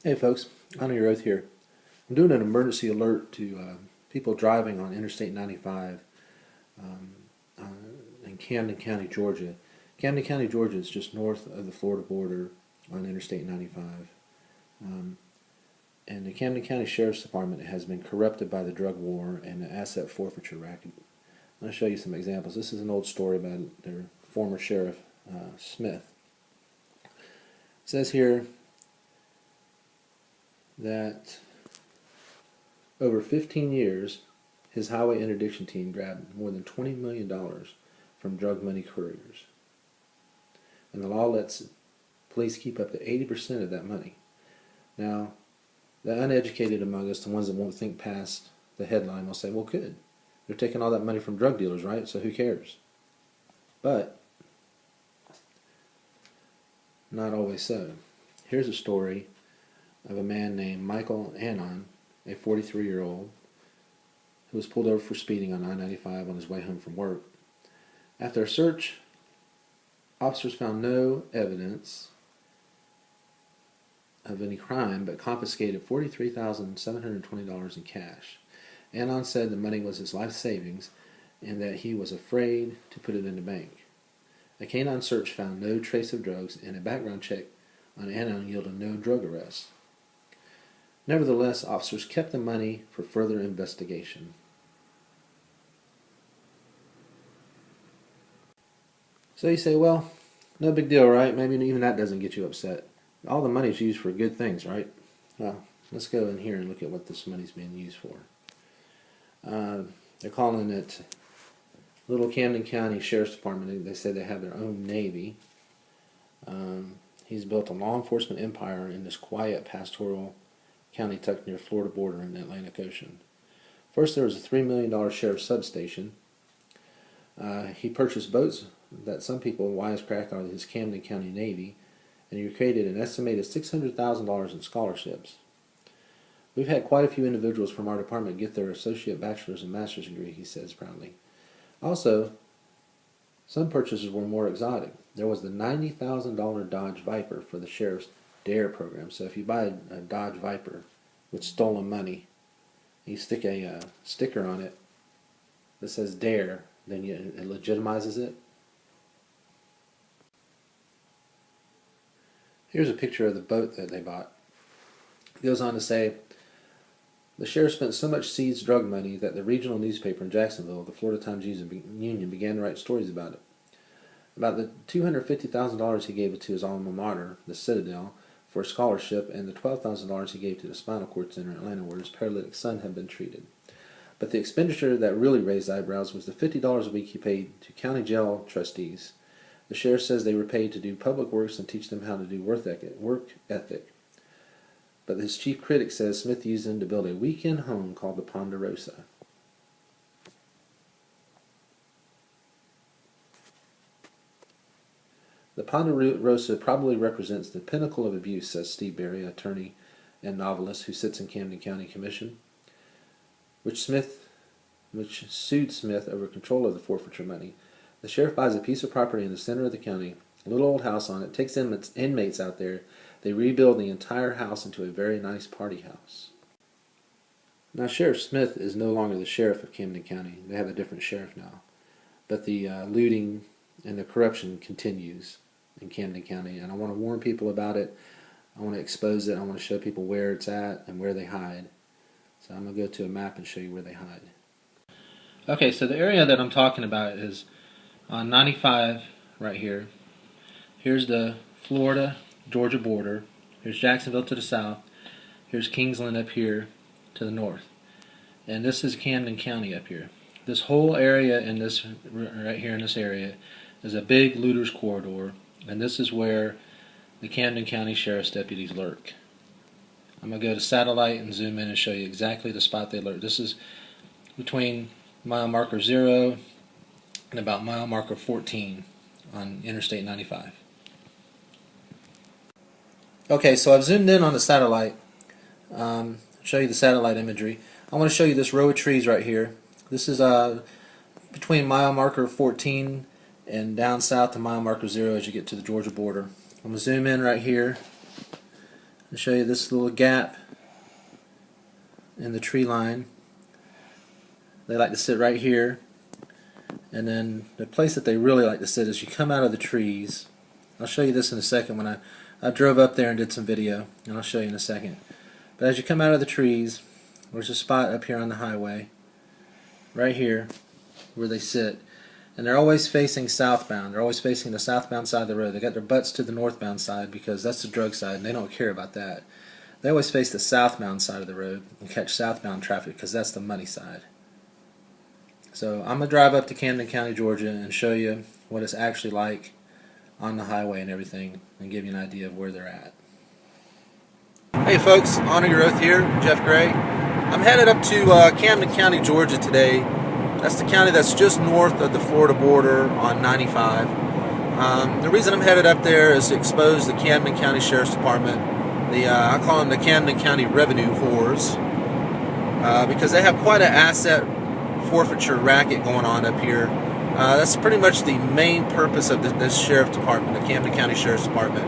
Hey folks, Honor Your Oath here. I'm doing an emergency alert to people driving on Interstate 95 um, in Camden County, Georgia. Camden County, Georgia is just north of the Florida border on Interstate 95. And the Camden County Sheriff's Department has been corrupted by the drug war and the asset forfeiture racket. I'm going to show you some examples. This is an old story by their former sheriff, Smith. It says here that over 15 years, his highway interdiction team grabbed more than $20 million from drug money couriers. And the law lets police keep up to 80% of that money. Now, the uneducated among us, the ones that won't think past the headline, will say, well, good. They're taking all that money from drug dealers, right? So who cares? But not always so. Here's a story of a man named Michael Anon, a 43-year-old, who was pulled over for speeding on I-95 on his way home from work. After a search, officers found no evidence of any crime, but confiscated $43,720 in cash. Anon said the money was his life savings and that he was afraid to put it in the bank. A canine search found no trace of drugs, and a background check on Anon yielded no drug arrests. Nevertheless, officers kept the money for further investigation. So you say, well, no big deal, right? Maybe even that doesn't get you upset. All the money is used for good things, right? Well, let's go in here and look at what this money's being used for. They're calling it Little Camden County Sheriff's Department. They say they have their own Navy. He's built a law enforcement empire in this quiet pastoral county tucked near Florida border in the Atlantic Ocean. First, there was a $3 million sheriff's substation. He purchased boats that some people wisecrack are his Camden County Navy, and he created an estimated $600,000 in scholarships. We've had quite a few individuals from our department get their associate, bachelor's, and master's degree, he says proudly. Also, some purchases were more exotic. There was the $90,000 Dodge Viper for the sheriff's DARE program. So if you buy a Dodge Viper with stolen money, you stick a sticker on it that says DARE, then it legitimizes it. Here's a picture of the boat that they bought. It goes on to say, the sheriff spent so much seeds drug money that the regional newspaper in Jacksonville, the Florida Times-Union, began to write stories about it. About the $250,000 he gave to his alma mater, the Citadel, for a scholarship, and the $12,000 he gave to the Spinal Cord Center in Atlanta, where his paralytic son had been treated. But the expenditure that really raised eyebrows was the $50 a week he paid to county jail trustees. The sheriff says they were paid to do public works and teach them how to do work ethic. But his chief critic says Smith used them to build a weekend home called the Ponderosa. The Ponderosa probably represents the pinnacle of abuse, says Steve Berry, attorney and novelist who sits in Camden County Commission, which sued Smith over control of the forfeiture money. The sheriff buys a piece of property in the center of the county, a little old house on it, takes inmates out there. They rebuild the entire house into a very nice party house. Now, Sheriff Smith is no longer the sheriff of Camden County. They have a different sheriff now. But the looting and the corruption continues in Camden County, and I want to warn people about it. I want to expose it. I want to show people where it's at and where they hide. So I'm going to go to a map and show you where they hide. Okay, so the area that I'm talking about is on 95 right here. Here's the Florida-Georgia border. Here's Jacksonville to the south. Here's Kingsland up here to the north. And this is Camden County up here. This whole area in this, right here in this area, is a big looters corridor, and this is where the Camden County Sheriff's deputies lurk. I'm going to go to satellite and zoom in and show you exactly the spot they lurk. This is between mile marker 0 and about mile marker 14 on Interstate 95. Okay, so I've zoomed in on the satellite. Show you the satellite imagery. I want to show you this row of trees right here. This is between mile marker 14 and down south to mile marker 0 as you get to the Georgia border. I'm going to zoom in right here I'll show you this little gap in the tree line. They like to sit right here. And then the place that they really like to sit is you come out of the trees. I'll show you this in a second when I drove up there and did some video, and I'll show you in a second. But as you come out of the trees, there's a spot up here on the highway, right here, where they sit. And they're always facing southbound. They're always facing the southbound side of the road. They got their butts to the northbound side because that's the drug side, and they don't care about that. They always face the southbound side of the road and catch southbound traffic because that's the money side. So I'm going to drive up to Camden County, Georgia and show you what it's actually like on the highway and everything and give you an idea of where they're at. Hey folks, Honor Your Oath here, Jeff Gray. I'm headed up to Camden County, Georgia today. That's the county that's just north of the Florida border on 95. The reason I'm headed up there is to expose the Camden County Sheriff's Department. I call them the Camden County Revenue Whores because they have quite an asset forfeiture racket going on up here. That's pretty much the main purpose of this Sheriff's Department, the Camden County Sheriff's Department.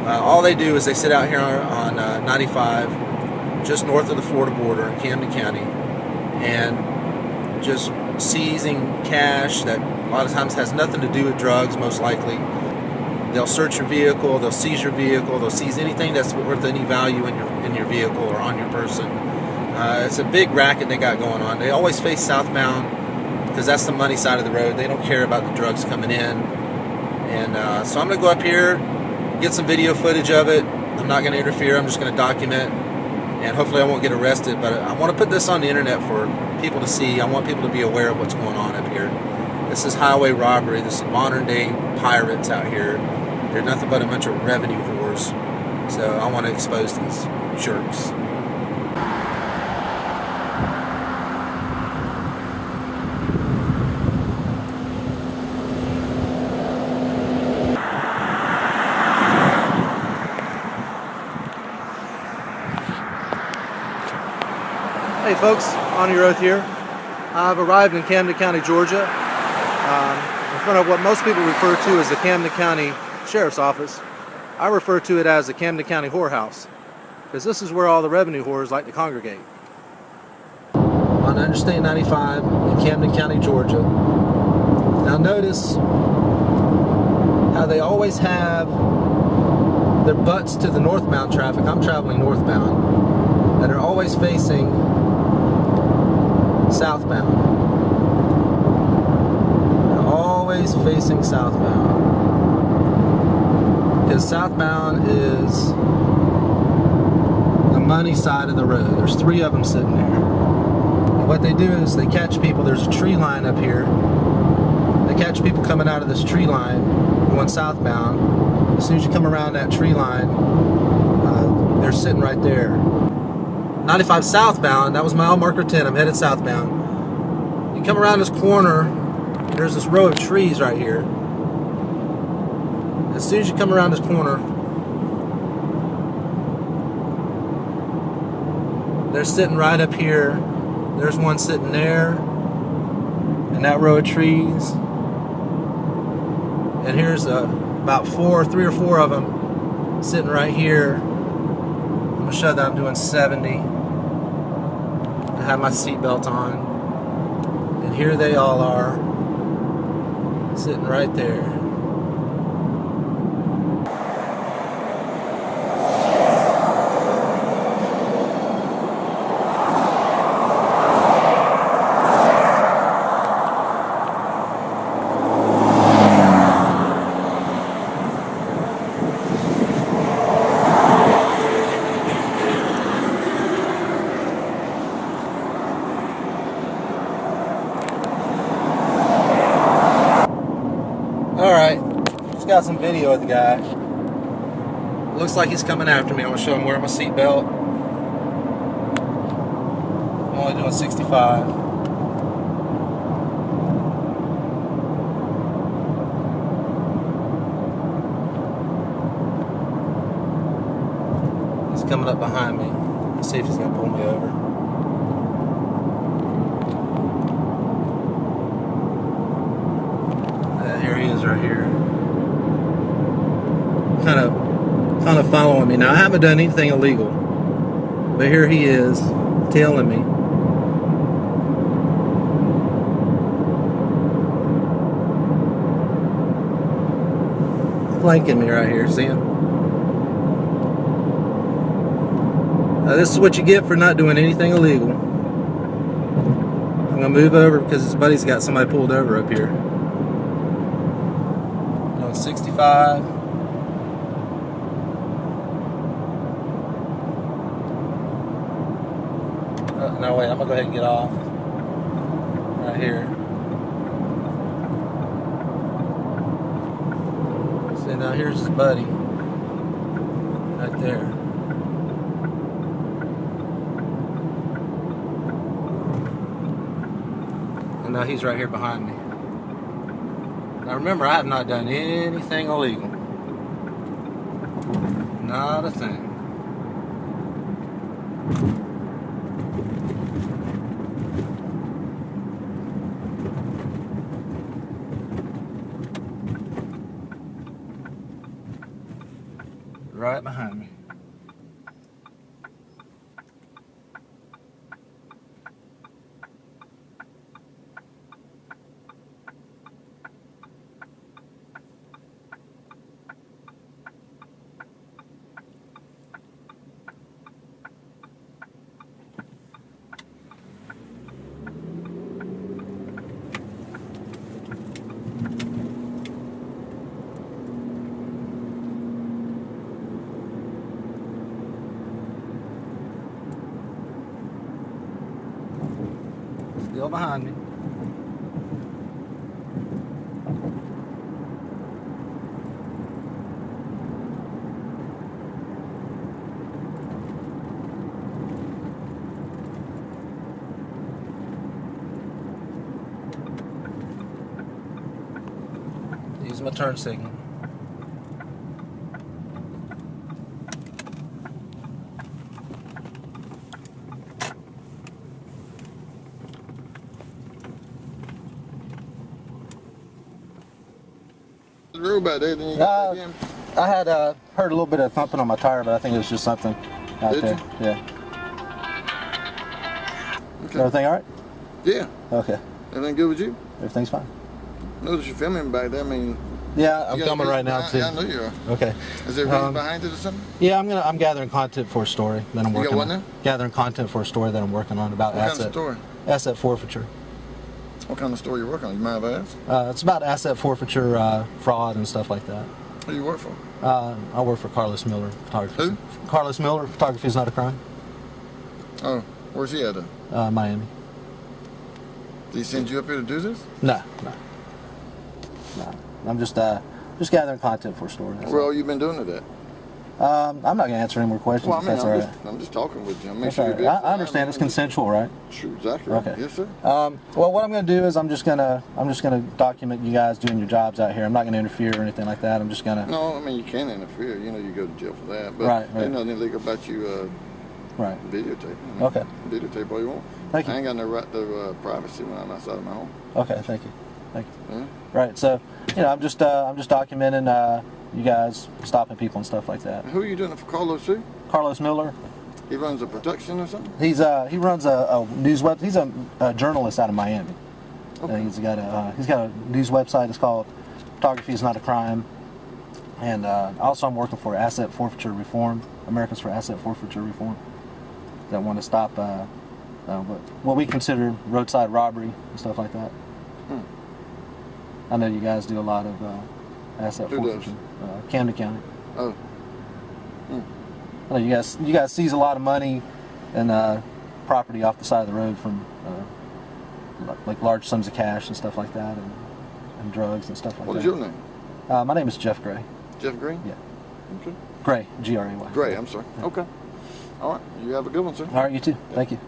All they do is they sit out here on 95, just north of the Florida border in Camden County, and just seizing cash that a lot of times has nothing to do with drugs, most likely. They'll search your vehicle, they'll seize your vehicle, they'll seize anything that's worth any value in your vehicle or on your person. It's a big racket they got going on. They always face southbound because that's the money side of the road. They don't care about the drugs coming in. And so I'm going to go up here, get some video footage of it. I'm not going to interfere. I'm just going to document, and hopefully I won't get arrested. But I want to put this on the internet for people to see. I want people to be aware of what's going on up here. This is highway robbery. This is modern day pirates out here. They're nothing but a bunch of revenue whores. So I want to expose these jerks. Hey folks, Honor Your Oath here. I've arrived in Camden County, Georgia, in front of what most people refer to as the Camden County Sheriff's Office. I refer to it as the Camden County Whorehouse, because this is where all the revenue whores like to congregate. On Interstate 95 in Camden County, Georgia. Now notice how they always have their butts to the northbound traffic. I'm traveling northbound, and they're always facing southbound. They're always facing southbound. Because southbound is the money side of the road. There's 3 of them sitting there. And what they do is they catch people. There's a tree line up here. They catch people coming out of this tree line going southbound. As soon as you come around that tree line, they're sitting right there. 95 southbound, that was mile marker 10, I'm headed southbound. You come around this corner, there's this row of trees right here. As soon as you come around this corner, they're sitting right up here. There's one sitting there, in that row of trees. And here's about 3 or 4 of them sitting right here. I'm going to show that I'm doing 70. I have my seatbelt on, and here they all are, sitting right there. Alright, just got some video of the guy. Looks like he's coming after me. I'm going to show him wearing my seatbelt. I'm only doing 65. He's coming up behind me. Let's see if he's going to pull me over. Here he is right here. Kind of kind of following me. Now, I haven't done anything illegal, but here he is tailing me. Flanking me right here, see him? This is what you get for not doing anything illegal. I'm gonna move over because his buddy's got somebody pulled over up here. On 65. No, wait, I'm gonna go ahead and get off. Right here. See, now here's his buddy. Right there. And now he's right here behind me. Now remember, I have not done anything illegal. Not a thing. Right behind me. Still behind me. Use my turn signal. Road back there, then you I had heard a little bit of thumping on my tire, but I think it was just something out Did there. you? Yeah. Okay. Everything all right? Yeah. Okay. Everything good with you? Everything's fine. Notice you're filming back there. I mean, Yeah, I'm you got filming a right now behind- too. Yeah, I know you are. Okay. Is there a reason behind it or something? Yeah, I'm gathering content for a story that I'm You got working what on. now? Gathering content for a story that I'm working on about What kind of story? asset forfeiture. What kind of story you work on? You mind if I ask? It's about asset forfeiture, fraud, and stuff like that. Who you work for? I work for Carlos Miller Photography. Who? Carlos Miller Photography is not a crime. Oh, where's he at? Miami. Did he send you up here to do this? No. I'm just gathering content for a story. That's Where all you been doing today? I'm not gonna answer any more questions. Well, I If mean, that's all right. I'm just talking with you. I'm making That's sure all you're right. good. I understand it's consensual, right? True, exactly. Right. Okay. Yes, sir. Well, what I'm going to do is I'm just gonna document you guys doing your jobs out here. I'm not going to interfere or anything like that. I'm just gonna. No, I mean you can interfere. You know, you go to jail for that. But Right. there's nothing illegal about you Right. videotaping. Okay. Videotape all you want. Thank you. I ain't got no right to privacy when I'm outside of my home. Okay. Thank you. Yeah. Right. So, I'm just documenting you guys stopping people and stuff like that. Who are you doing it for, Carlos? Who? Carlos Miller. He runs a production or something? He runs a news web. He's a journalist out of Miami. Okay. He's got a news website. It's called Photography is Not a Crime. And also I'm working for Asset Forfeiture Reform, Americans for Asset Forfeiture Reform, that want to stop what we consider roadside robbery and stuff like that. I know you guys do a lot of asset Who forfeiture. Camden County. Oh. I know you guys seize a lot of money and property off the side of the road from like large sums of cash and stuff like that, and drugs and stuff like What that. is your name? My name is Jeff Gray. Jeff Green? Yeah. Okay. Gray, Gray. Gray, I'm sorry. Yeah. Okay. All right. You have a good one, sir. All right, you too. Thank you.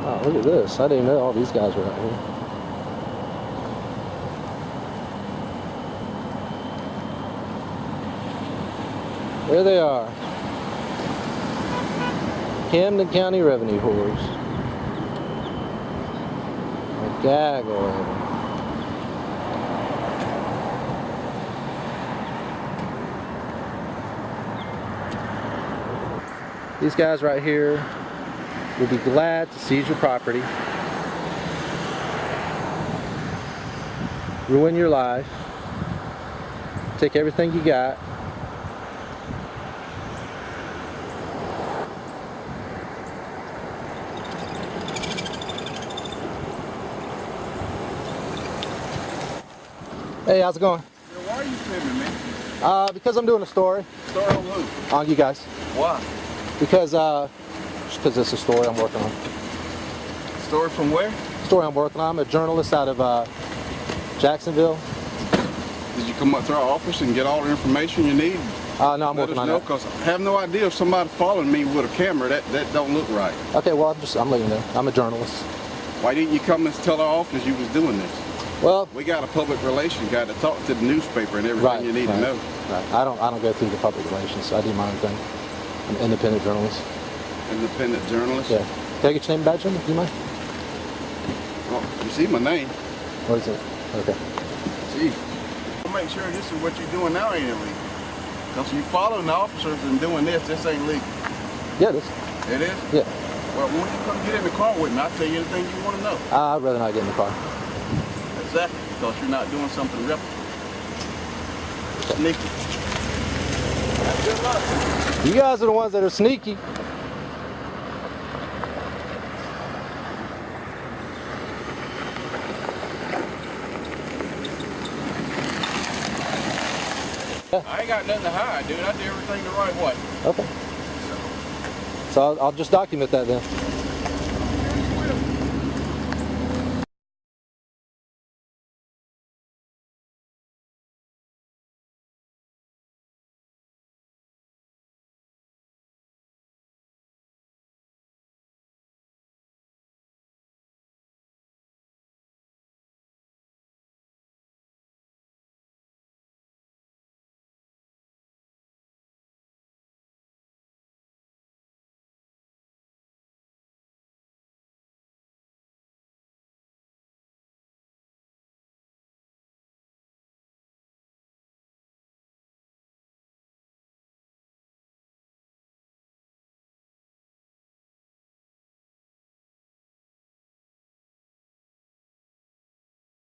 Oh, look at this. I didn't know all these guys were out here. There they are. Camden County revenue whores. A gaggle of them. These guys right here will be glad to seize your property, ruin your life, take everything you got. Hey, how's it going? Why are you filming me? Because I'm doing a story Story on who? on you guys. Why? Because just because it's a story I'm working on. Story from where? Story I'm working on. I'm a journalist out of Jacksonville. Did you come up to our office and get all the information you need? No, I'm Let working us on know, that. because I have no idea if somebody following me with a camera. That don't look right. Okay, well, I'm letting you know. I'm a journalist. Why didn't you come and tell our office you was doing this? Well, We got a public relations guy to talk to the newspaper and everything right, you need right, to know. Right. I don't go through the public relations. I do my own thing. I'm an independent journalist. Independent journalist. Yeah. Can I get your name and badge number? Do you mind? Well, you see my name. What is it? Okay. Gee. I'll make sure this is what you're doing now ain't illegal. Because you following the officers and doing this ain't legal. Yeah, it is. It is? Yeah. Well, when you come get in the car with me, I'll tell you anything you want to know. I'd rather not get in the car. Exactly, because you're not doing something reputable. Sneaky. Good luck. You guys are the ones that are sneaky. I ain't got nothing to hide, dude. I do everything the right way. Okay. So I'll just document that then.